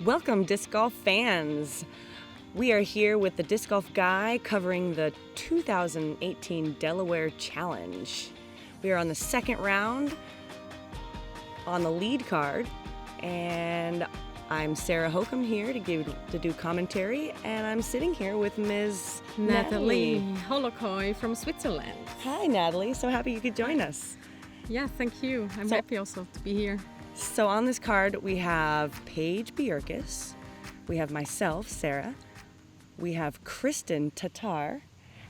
Welcome, disc golf fans. We are here with the Disc Golf Guy covering the 2018 Delaware Challenge. We are on the second round on the lead card, and I'm Sarah Hokom here to do commentary, and I'm sitting here with Ms. Natalie Holloköi from Switzerland. Hi, Natalie. So happy you could join us. Yeah, thank you. I'm happy also to be here. So on this card, we have Paige Bjerkaas, we have myself, Sarah, we have Kristin Tattar,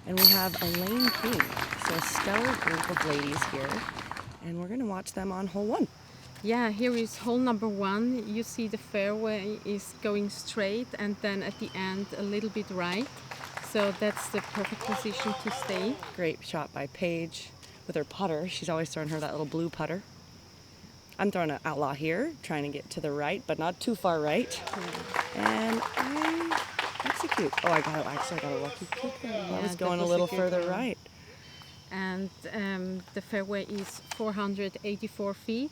and we have Elaine King. So a stellar group of ladies here, and we're going to watch them on hole one. Yeah, here is hole number one. You see the fairway is going straight and then at the end a little bit right. So that's the perfect position to stay. Great shot by Paige with her putter. She's always throwing her that little blue putter. I'm throwing an outlaw here, trying to get to the right, but not too far right. And I execute. Oh, I got a lucky kick there. Yeah, I was going a little further right. And the fairway is 484 feet.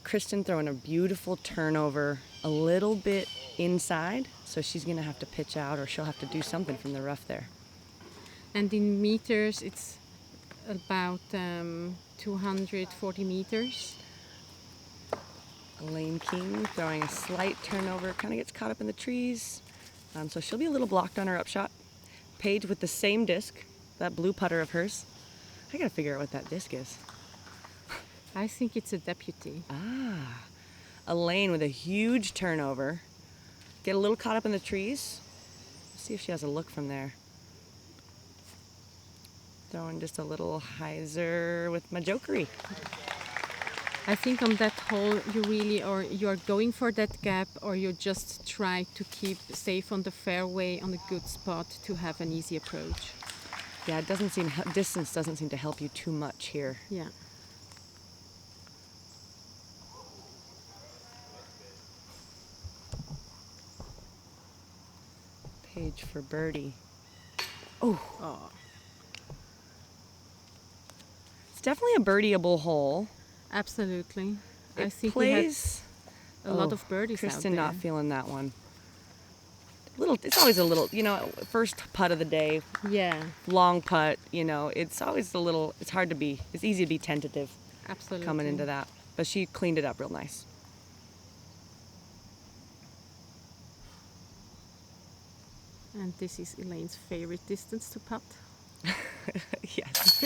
Kristin throwing a beautiful turnover a little bit inside, so she's going to have to pitch out or she'll have to do something from the rough there. And in meters, it's about 240 meters. Elaine King throwing a slight turnover, kind of gets caught up in the trees, so she'll be a little blocked on her upshot. Paige with the same disc, that blue putter of hers. I gotta figure out what that disc is. I think it's a deputy. Ah, Elaine with a huge turnover. Get a little caught up in the trees. See if she has a look from there. Throwing just a little hyzer with my jokery. I think on that hole you're going for that gap, or you just try to keep safe on the fairway on a good spot to have an easy approach. Yeah, distance doesn't seem to help you too much here. Yeah. Paige for birdie. Oh. It's definitely a birdieable hole. Absolutely. I think plays we had a lot of birdies out there. Kristin not feeling that one. It's always a little, first putt of the day. Yeah. Long putt, it's always it's easy to be tentative. Absolutely. Coming into that. But she cleaned it up real nice. And this is Elaine's favorite distance to putt. Yes.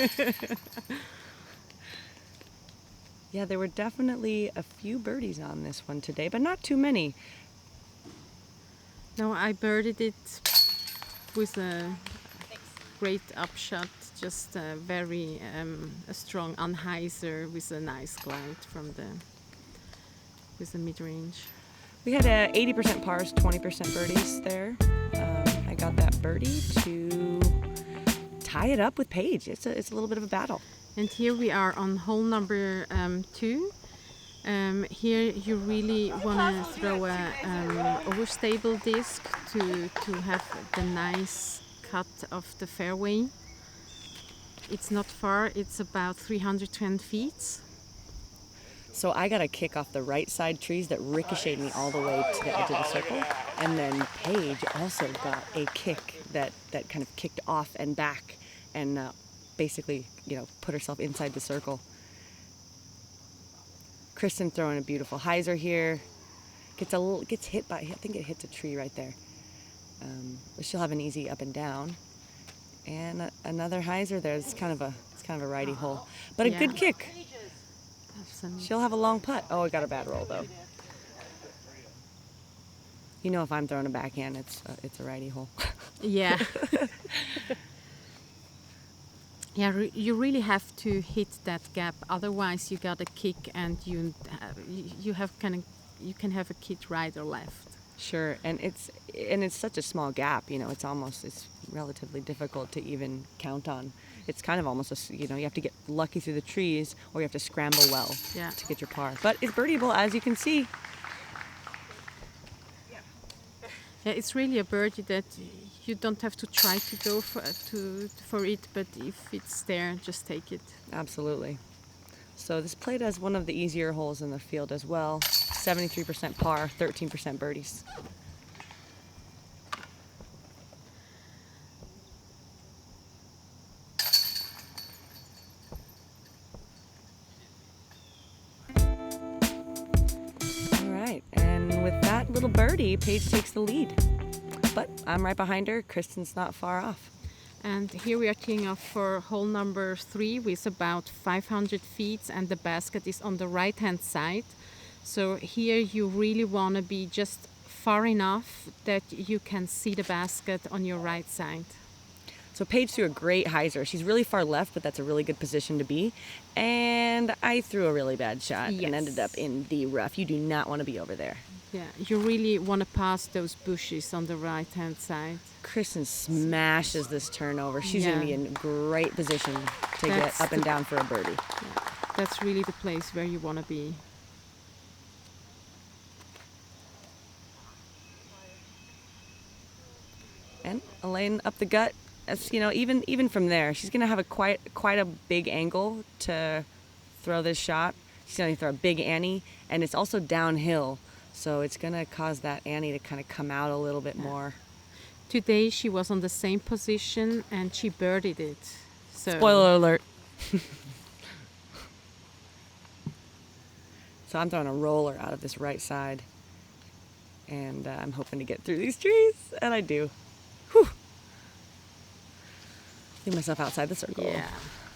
Yeah, there were definitely a few birdies on this one today, but not too many. No, I birdied it with a great upshot, just a very a strong unhyzer with a nice glide with the mid-range. We had 80% pars, 20% birdies there. I got that birdie to tie it up with Paige. It's a little bit of a battle. And here we are on hole number 2. Here you really want to throw a overstable disc to have the nice cut of the fairway. It's not far, it's about 310 feet. So I got a kick off the right side trees that ricocheted me all the way to the edge of the circle. And then Paige also got a kick that kind of kicked off and back and basically, put herself inside the circle. Kristin throwing a beautiful hyzer here. Gets hit by, I think it hits a tree right there. But she'll have an easy up and down. And another hyzer there. It's kind of a righty hole. But a good kick. Absolutely. She'll have a long putt. Oh, it got a bad roll though. If I'm throwing a backhand, it's a righty hole. Yeah. Yeah, you really have to hit that gap. Otherwise, you got a kick, and you can have a kick right or left. Sure, and it's such a small gap. It's relatively difficult to even count on. It's kind of almost you have to get lucky through the trees, or you have to scramble well to get your par. But it's birdieable, as you can see. Yeah, it's really a birdie that you don't have to try to go for it, but if it's there, just take it. Absolutely. So this played as one of the easier holes in the field as well. 73% par, 13% birdies. All right, and with that little birdie, Paige takes the lead. But I'm right behind her. Kristin's not far off. And here we are teeing off for hole number 3 with about 500 feet, and the basket is on the right hand side. So here you really want to be just far enough that you can see the basket on your right side. So Paige threw a great hyzer. She's really far left, but that's a really good position to be. And I threw a really bad shot and ended up in the rough. You do not want to be over there. Yeah, you really want to pass those bushes on the right hand side. Kristin smashes this turnover. She's going to be in a great position to get up and down for a birdie. Yeah, that's really the place where you want to be. And Elaine up the gut. That's, even from there, she's going to have quite a big angle to throw this shot. She's going to throw a big Annie, and it's also downhill, so it's going to cause that Annie to kind of come out a little bit more. Today she was on the same position and she birdied it. So spoiler alert. So I'm throwing a roller out of this right side, and I'm hoping to get through these trees, and I do. Whew. Leave myself outside the circle. Yeah.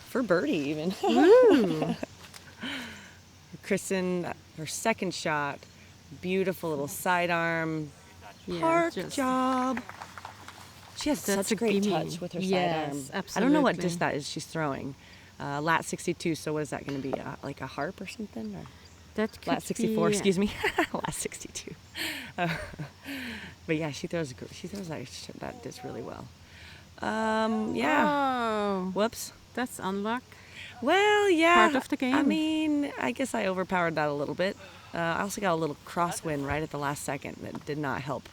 For birdie even. Woo. Kristin, her second shot, beautiful little sidearm. Yeah, Park job. She has such a great touch with her sidearm. Absolutely. I don't know what disc that is she's throwing. Lat 62, so what is that going to be? Like a harp or something? Or that could Lat 64, be, excuse me. Lat 62. But yeah, she throws that disc really well. Yeah. Oh, Whoops. that's unluck. Well, yeah. Part of the game. I mean, I guess I overpowered that a little bit. I also got a little crosswind right at the last second that did not help.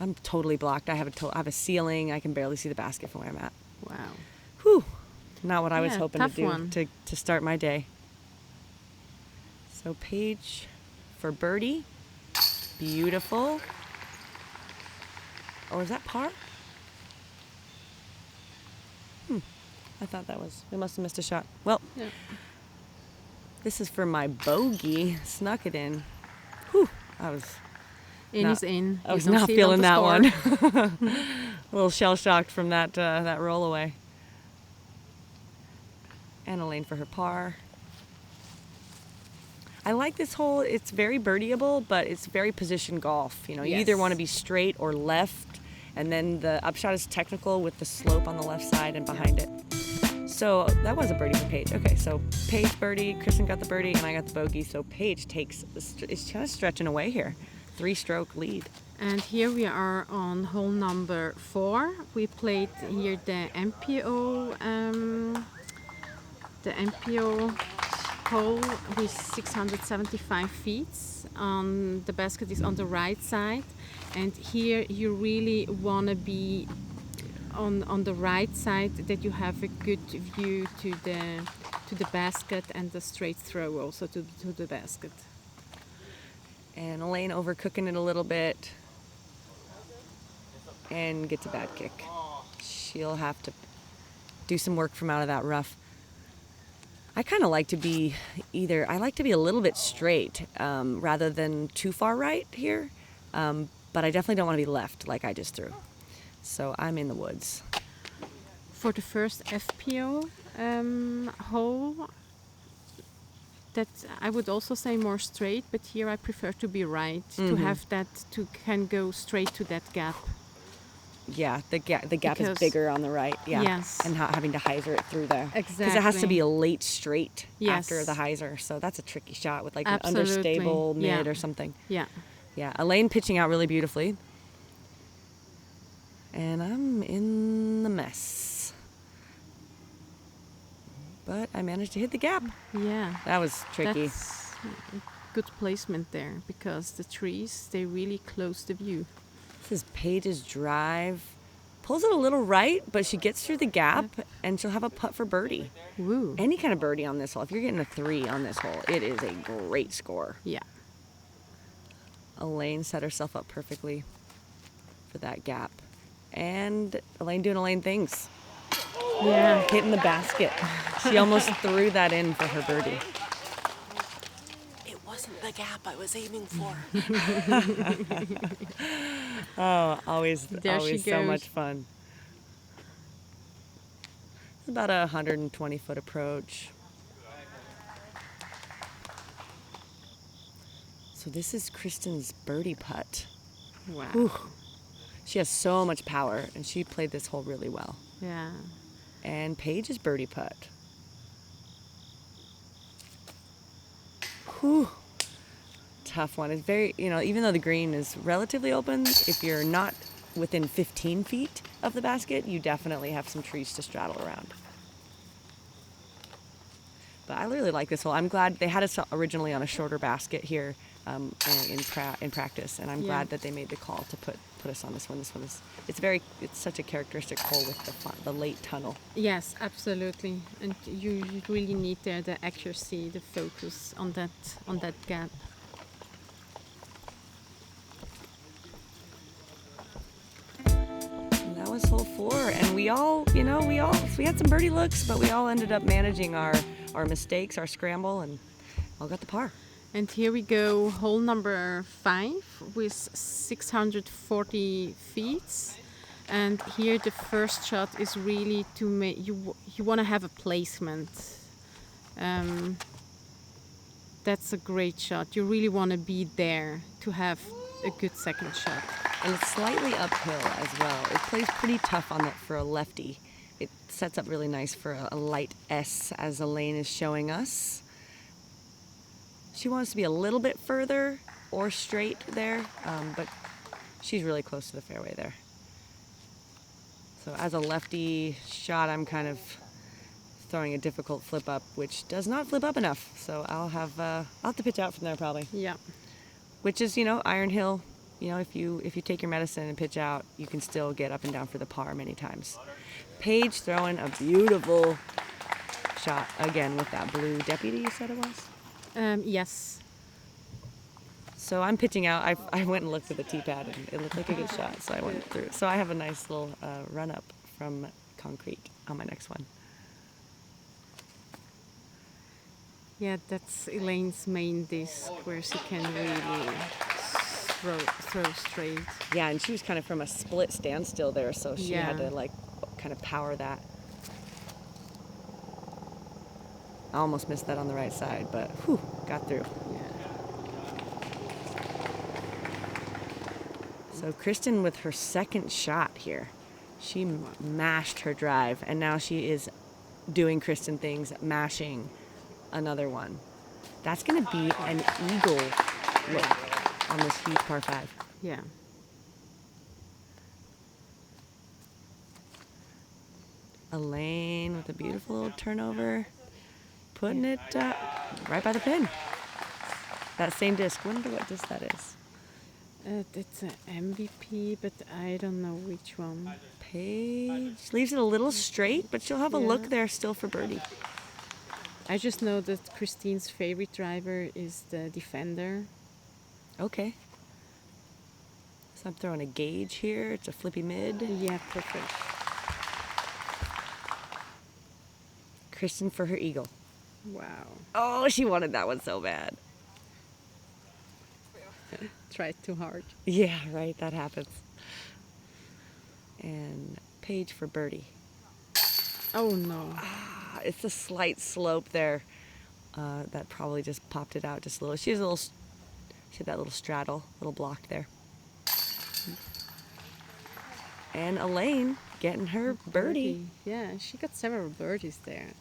I'm totally blocked. I have a ceiling. I can barely see the basket from where I'm at. Wow. Whew. Not what I was hoping to tough do one. to start my day. So Paige for birdie. Beautiful. Or is that par? I thought that was. We must have missed a shot. Well, this is for my bogey. Snuck it in. Whew. I was not feeling that one. A little shell shocked from that roll away. And Elaine for her par. I like this hole. It's very birdieable, but it's very position golf. You either want to be straight or left, and then the upshot is technical with the slope on the left side and behind it. So that was a birdie for Paige. Okay, so Paige birdie, Kristin got the birdie, and I got the bogey. So Paige is kind of stretching away here. 3-stroke lead. And here we are on hole number 4. We played here the MPO hole with 675 feet. The basket is on the right side, and here you really want to be on the right side, that you have a good view to the basket and the straight throw also to the basket. And Elaine overcooking it a little bit and gets a bad kick. She'll have to do some work from out of that rough. I kind of like to be I like to be a little bit straight rather than too far right here, but I definitely don't want to be left like I just threw. So I'm in the woods. For the first FPO hole, that I would also say more straight, but here I prefer to be right, to have that, to can go straight to that gap. Yeah, the gap is bigger on the right. Yeah. Yes. And not having to hyzer it through there. Exactly. Because it has to be a late straight after the hyzer. So that's a tricky shot with like an understable mid or something. Yeah. Yeah. Elaine pitching out really beautifully. And I'm in the mess. But I managed to hit the gap. Yeah. That was tricky. That's good placement there, because the trees, they really close the view. This is Paige's drive, pulls it a little right, but she gets through the gap, and she'll have a putt for birdie. Woo. Any kind of birdie on this hole. If you're getting a 3 on this hole, it is a great score. Yeah. Elaine set herself up perfectly for that gap. And Elaine doing Elaine things. Yeah. Hitting the basket. She almost threw that in for her birdie. It wasn't the gap I was aiming for. Oh, always so much fun. It's about a 120-foot approach. So this is Kristin's birdie putt. Wow. Whew. She has so much power, and she played this hole really well. Yeah. And Paige's birdie putt. Whew. Tough one. It's very, even though the green is relatively open, if you're not within 15 feet of the basket, you definitely have some trees to straddle around. But I really like this hole. I'm glad they had us originally on a shorter basket here in practice, and I'm glad that they made the call to put us on this one. This one is it's such a characteristic hole with the late tunnel. Yes, absolutely, and you really need there the accuracy, the focus on that gap. And that was hole 4, and we had some birdie looks, but we all ended up managing our mistakes, our scramble, and all got the par. And here we go, hole number 5 with 640 feet. And here the first shot is really to make you want to have a placement. That's a great shot. You really want to be there to have a good second shot. And it's slightly uphill as well. It plays pretty tough on that for a lefty. It sets up really nice for a light S, as Elaine is showing us. She wants to be a little bit further or straight there, but she's really close to the fairway there. So as a lefty shot, I'm kind of throwing a difficult flip up, which does not flip up enough. So I'll have to pitch out from there probably. Yeah. Which is, Iron Hill. If you take your medicine and pitch out, you can still get up and down for the par many times. Paige throwing a beautiful shot again with that blue deputy, you said it was? Yes. So I'm pitching out. I went and looked at the tee pad, and it looked like a good shot, so I went through. So I have a nice little run up from concrete on my next one. Yeah, that's Elaine's main disc, where she can really throw straight. Yeah, and she was kind of from a split standstill there, so she had to kind of power that. I almost missed that on the right side, but got through. Yeah. So Kristin with her second shot here. She mashed her drive, and now she is doing Kristin things, mashing another one. That's going to be an eagle look on this huge par 5. Yeah. Elaine with a beautiful little turnover. Putting it right by the pin. That same disc. Wonder what disc that is. It's an MVP, but I don't know which one. Paige leaves it a little straight, but she'll have a look there still for birdie. I just know that Kristin's favorite driver is the Defender. Okay. So I'm throwing a gauge here. It's a flippy mid. Yeah, perfect. Kristin for her eagle. Wow. Oh, she wanted that one so bad. Tried too hard. Yeah, right. That happens. And Paige for birdie. Oh, no. It's a slight slope there. That probably just popped it out just a little. She had that little straddle, little block there. And Elaine getting her birdie. Yeah, she got several birdies there.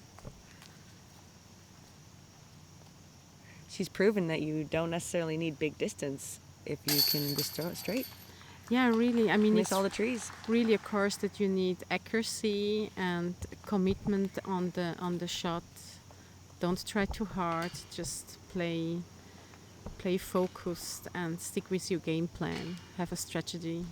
She's proven that you don't necessarily need big distance if you can just throw it straight. Yeah, really. I mean, Miss all the trees. Really a course that you need accuracy and commitment on the shot. Don't try too hard. Just play focused and stick with your game plan. Have a strategy.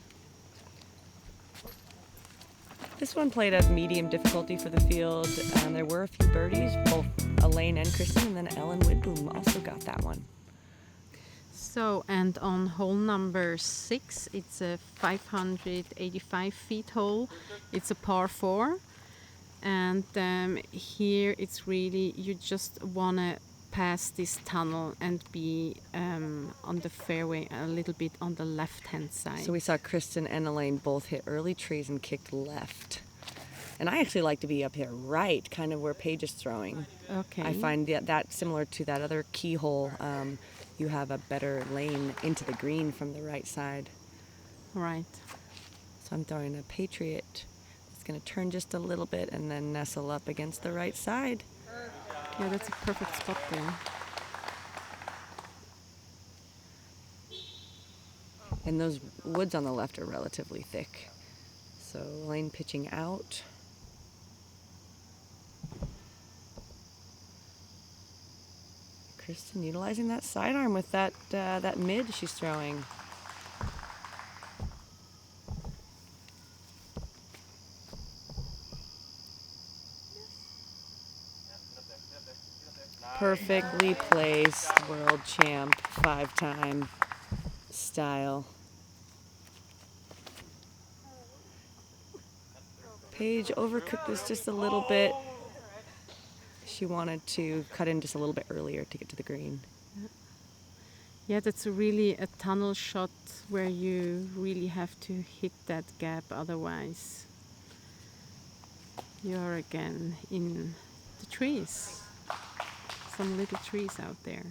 This one played at medium difficulty for the field. There were a few birdies, both Elaine and Kristin, and then Ellen Widboom also got that one. So, and on hole number 6, it's a 585 feet hole. It's a par 4. And here it's really, you just want to pass this tunnel and be on the fairway a little bit on the left-hand side. So we saw Kristin and Elaine both hit early trees and kicked left. And I actually like to be up here right, kind of where Paige is throwing. Okay. I find that similar to that other keyhole. You have a better lane into the green from the right side. Right. So I'm throwing a Patriot. It's going to turn just a little bit and then nestle up against the right side. Yeah, that's a perfect spot there. And those woods on the left are relatively thick. So Elaine pitching out. Kristin utilizing that sidearm with that mid she's throwing. Perfectly placed world champ, 5-time style. Paige overcooked this just a little bit. She wanted to cut in just a little bit earlier to get to the green. Yeah, that's really a tunnel shot where you really have to hit that gap, otherwise you're again in the trees. Some little trees out there.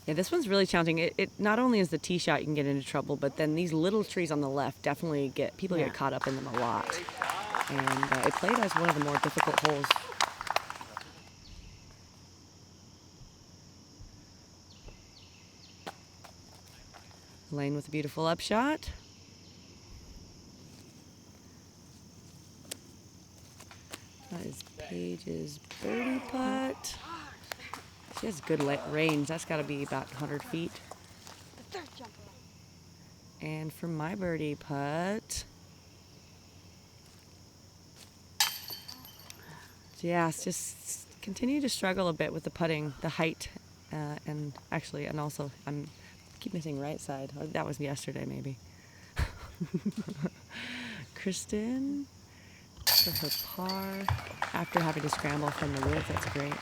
Yeah, this one's really challenging. It not only is the tee shot you can get into trouble, but then these little trees on the left definitely get caught up in them a lot. And it played as one of the more difficult holes. Elaine with a beautiful upshot. That is Paige's birdie putt. She has good range. That's got to be about 100 feet. The third jumper. And for my birdie putt. Yeah, it's just continue to struggle a bit with the putting, the height, and also I'm keep missing right side. That was yesterday, maybe. Kristin for her par after having to scramble from the woods. That's great.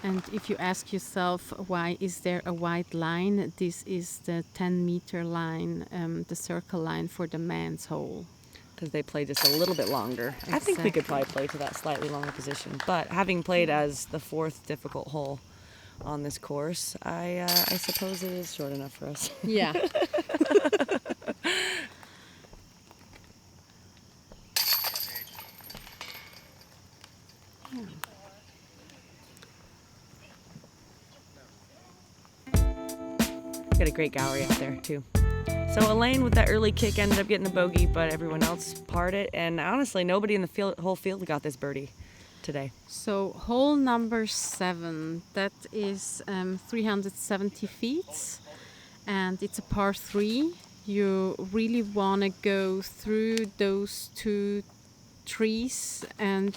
And if you ask yourself, why is there a white line? This is the 10-meter line, the circle line for the men's hole. Because they play just a little bit longer. Exactly. I think we could probably play to that slightly longer position. But having played as the 4th difficult hole on this course, I suppose it is short enough for us. Yeah. Got a great gallery out there too. So Elaine with that early kick ended up getting the bogey, but everyone else parred it. And honestly, nobody in the whole field got this birdie today. So hole number 7, that is 370 feet, and it's a par 3. You really want to go through those 2 trees and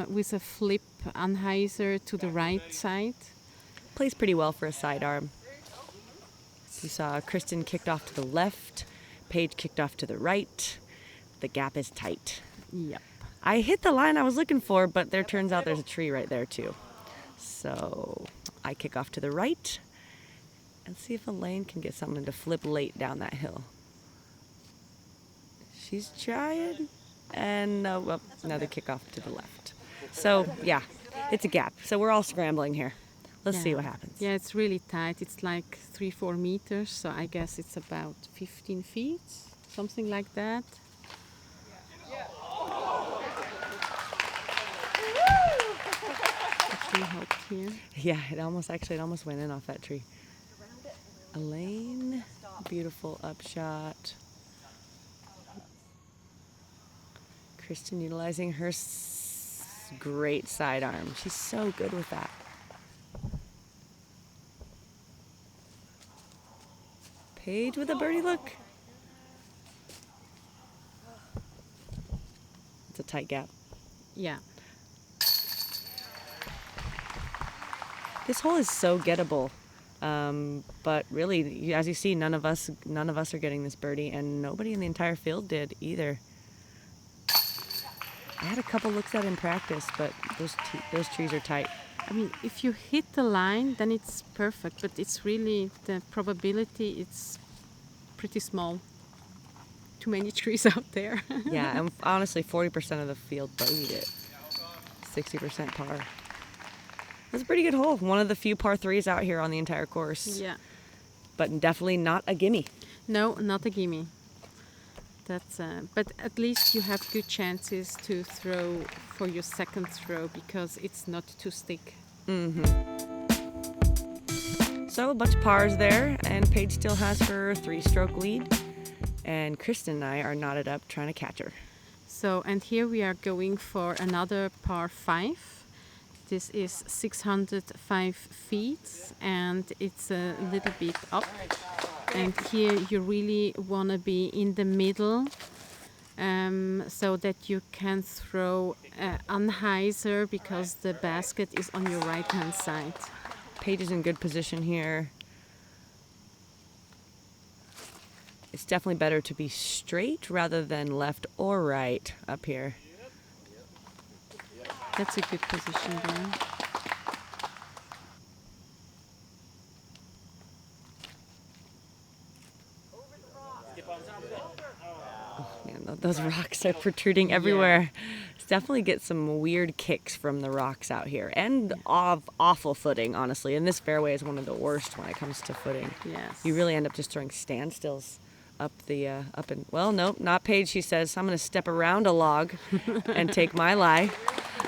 with a flip anhyzer to the right side. Plays pretty well for a sidearm. You saw Kristin kicked off to the left, Paige kicked off to the right. The gap is tight. Yep. I hit the line I was looking for, but there turns out there's a tree right there too. So I kick off to the right and see if Elaine can get something to flip late down that hill. She's trying, and another kick off to the left. So yeah, it's a gap. So we're all scrambling here. Let's see what happens. Yeah, it's really tight. It's like 3-4 meters, so I guess it's about 15 feet, something like that. Actually helped here. Yeah, it almost went in off that tree. Elaine, beautiful upshot. Kristin utilizing her great sidearm. She's so good with that. Paige with a birdie look. tight gap. Yeah. This hole is so gettable, but really, as you see, none of us are getting this birdie, and nobody in the entire field did either. I had a couple looks at it in practice, but those trees are tight. I mean, if you hit the line, then it's perfect, but it's really the probability, it's pretty small. Too many trees out there. Yeah, and honestly, 40% of the field bogeyed it. 60% par. That's a pretty good hole. One of the few par threes out here on the entire course. Yeah. But definitely not a gimme. No, not a gimme. That's but at least you have good chances to throw for your second throw because it's not too thick. So a bunch of pars there, and Paige still has her 3-stroke lead, and Kristin and I are knotted up trying to catch her. So, and here we are going for another par 5. This is 605 feet, and it's a little bit up. And here you really want to be in the middle, so that you can throw unhyzer because the basket is on your right hand side. Paige is in good position here. It's definitely better to be straight rather than left or right up here. That's a good position there. Man, those rocks are protruding everywhere. Definitely get some weird kicks from the rocks out here, and awful footing, honestly. And this fairway is one of the worst when it comes to footing. Yes. You really end up just throwing standstills up and well, nope, not Paige. She says I'm going to step around a log and take my lie.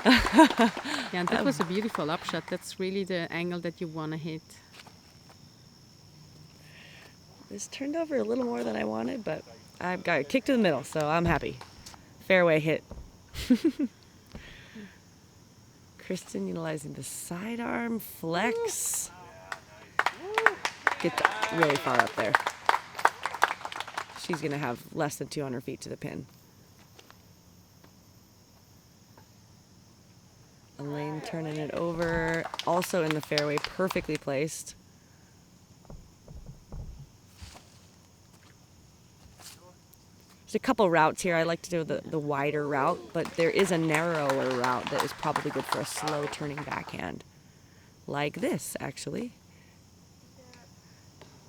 Yeah, and that was a beautiful upshot. That's really the angle that you want to hit. This turned over a little more than I wanted, but I've got it kicked to the middle, so I'm happy. Fairway hit. Kristin utilizing the sidearm flex. Gets really far up there. She's going to have less than 200 feet to the pin. Elaine turning it over. Also in the fairway, perfectly placed. There's a couple routes here. I like to do the wider route, but there is a narrower route that is probably good for a slow turning backhand. Like this, actually.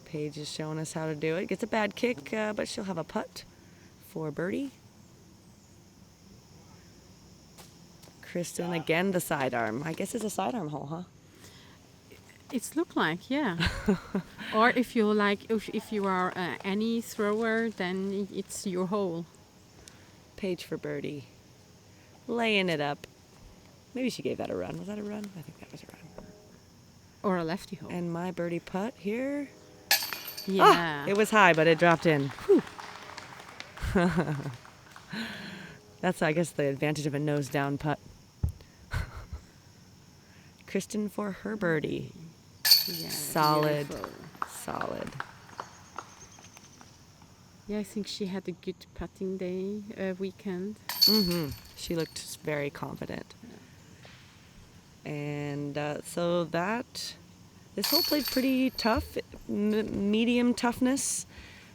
Paige is showing us how to do it. Gets a bad kick, but she'll have a putt for birdie. Kristin, again, the sidearm. I guess it's a sidearm hole, huh? It's look like, yeah. Or if you like, if you are any thrower, then it's your hole. Paige for birdie. Laying it up. Maybe she gave that a run. Was that a run? I think that was a run. Or a lefty hole. And my birdie putt here. Yeah. Oh, it was high, but it dropped in. That's, I guess, the advantage of a nose down putt. Kristin for her birdie. Yeah, Solid. beautiful. Solid. Yeah, I think she had a good putting day weekend. She looked very confident. And so this hole played pretty tough, medium toughness,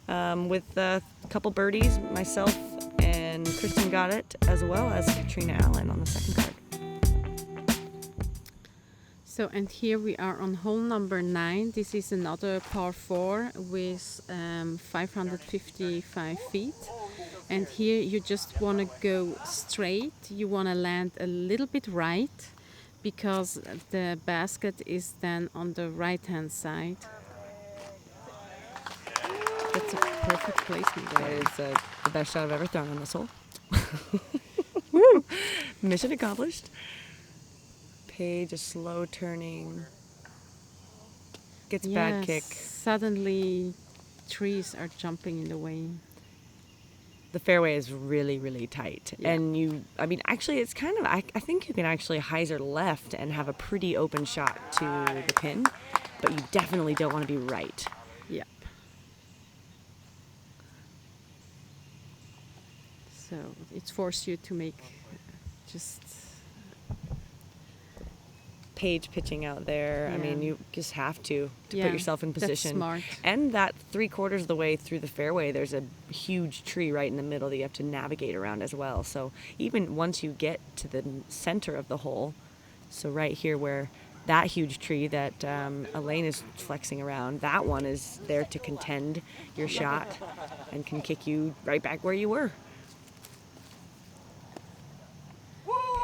with a couple birdies. Myself and Kristin got it, as well as Katrina Allen on the second card. So, and here we are on hole number 9. This is another par 4 with 555 feet. And here you just want to go straight. You want to land a little bit right because the basket is then on the right hand side. That's a perfect placement there. That is the best shot I've ever thrown on this hole. Woo! Mission accomplished. Paige, a slow turning. Gets bad kick. Suddenly trees are jumping in the way. The fairway is really, really tight. Yeah. And actually it's kind of, I think you can actually hyzer left and have a pretty open shot to the pin, but you definitely don't want to be right. Yep. So it's forced you to make just Paige pitching out there. I mean, you just have to put yourself in position. That's smart. And that 3/4 of the way through the fairway, there's a huge tree right in the middle that you have to navigate around as well. So even once you get to the center of the hole, so right here where that huge tree that Elaine is flexing around, that one is there to contend your shot and can kick you right back where you were.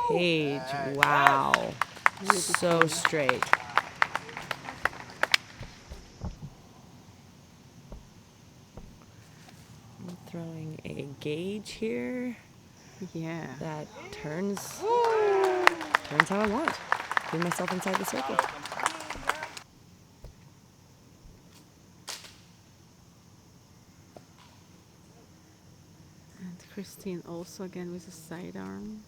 Paige, wow. So straight. I'm throwing a gauge here. Yeah. That turns how I want. Get myself inside the circle. And Kristin also again with a sidearm.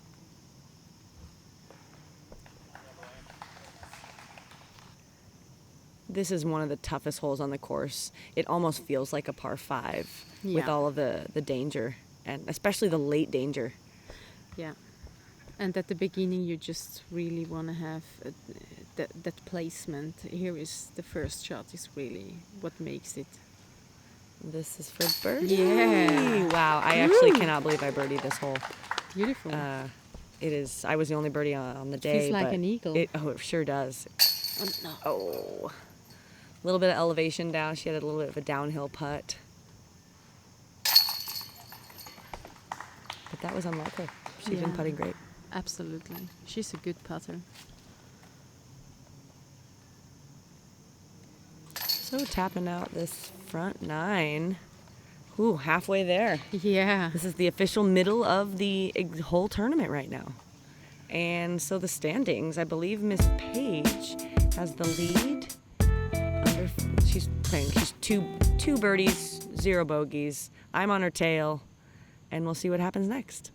This is one of the toughest holes on the course. It almost feels like a par 5 with all of the danger, and especially the late danger. Yeah. And at the beginning, you just really want to have that placement. Here is the first shot is really what makes it. This is for birdie. Yeah. Wow, I actually cannot believe I birdied this hole. Beautiful. It is. I was the only birdie on the day. Feels like but an eagle. It sure does. Oh, no. Oh. A little bit of elevation down. She had a little bit of a downhill putt. But that was unlike her. She's been putting great. Absolutely. She's a good putter. So tapping out this front 9. Ooh, halfway there. Yeah. This is the official middle of the whole tournament right now. And so the standings, I believe Miss Paige has the lead. She's playing. She's two birdies, 0 bogeys. I'm on her tail, and we'll see what happens next.